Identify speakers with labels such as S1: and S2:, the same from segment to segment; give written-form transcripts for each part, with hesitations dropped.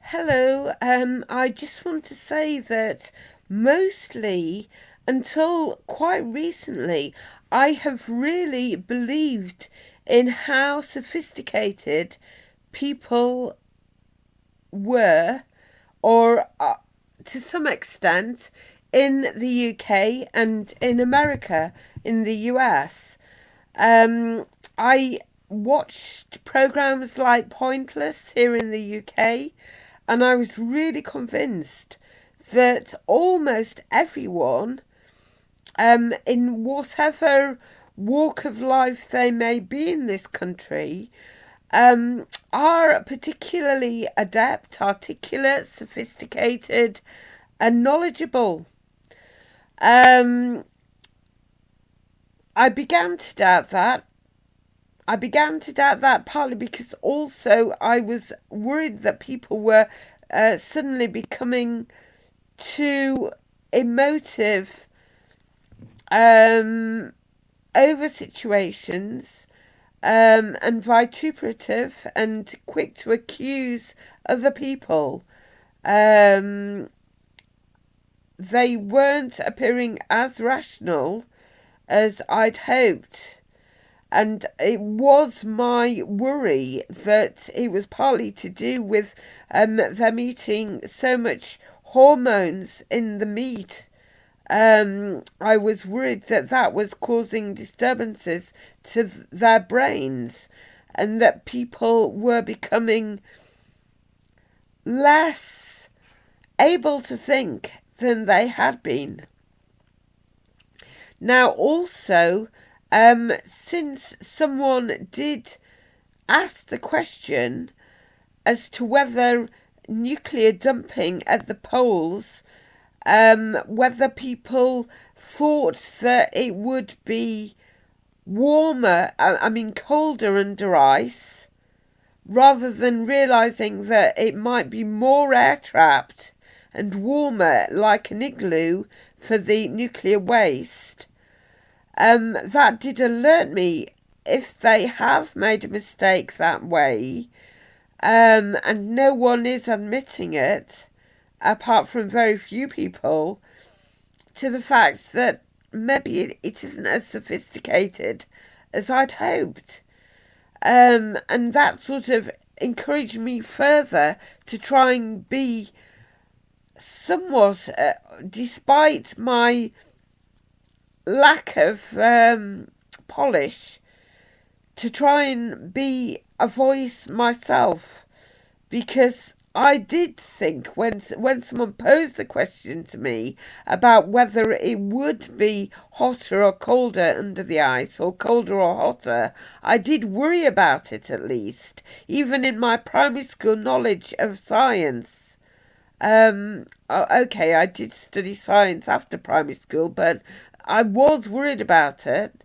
S1: Hello, I just want to say that mostly until quite recently, I have really believed in how sophisticated people were, or to some extent, in the UK and in America, in the US. I watched programs like Pointless here in the UK, and I was really convinced that almost everyone, in whatever walk of life they may be in this country, are particularly adept, articulate, sophisticated, and knowledgeable. Um, I began to doubt that. I began to doubt that partly because also I was worried that people were suddenly becoming too emotive over situations, and vituperative and quick to accuse other people. Um, they weren't appearing as rational as I'd hoped. And it was my worry that it was partly to do with them eating so much hormones in the meat. I was worried that that was causing disturbances to their brains and that people were becoming less able to think than they had been. Now, also, since someone did ask the question as to whether nuclear dumping at the poles, whether people thought that it would be warmer, colder under ice, rather than realizing that it might be more air trapped and warmer like an igloo for the nuclear waste. That did alert me if they have made a mistake that way, and no one is admitting it, apart from very few people, to the fact that maybe it isn't as sophisticated as I'd hoped. And that sort of encouraged me further to try and be somewhat, despite my lack of polish, to try and be a voice myself, because I did think when someone posed the question to me about whether it would be hotter or colder under the ice, or colder or hotter, I did worry about it, at least, even in my primary school knowledge of science. Okay, I did study science after primary school, but I was worried about it.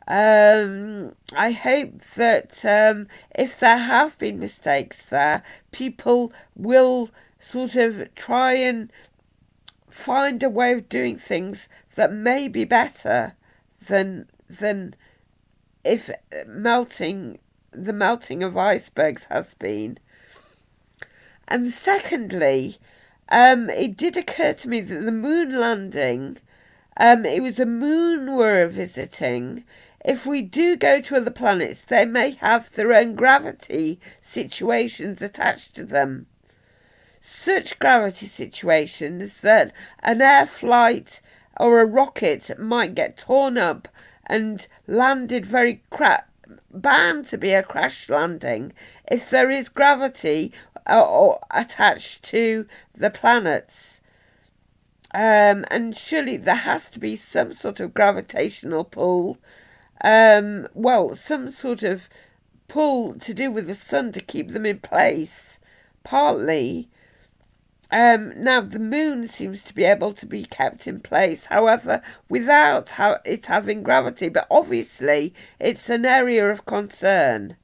S1: I hope that if there have been mistakes there, people will sort of try and find a way of doing things that may be better than if the melting of icebergs has been. And secondly, it did occur to me that the moon landing, it was a moon we're visiting. If we do go to other planets, they may have their own gravity situations attached to them. Such gravity situations that an air flight or a rocket might get torn up and landed bound to be a crash landing if there is gravity or attached to the planets. And surely there has to be some sort of gravitational pull, some sort of pull to do with the sun to keep them in place, partly. Now, the moon seems to be able to be kept in place, however, without it having gravity, but obviously it's an area of concern.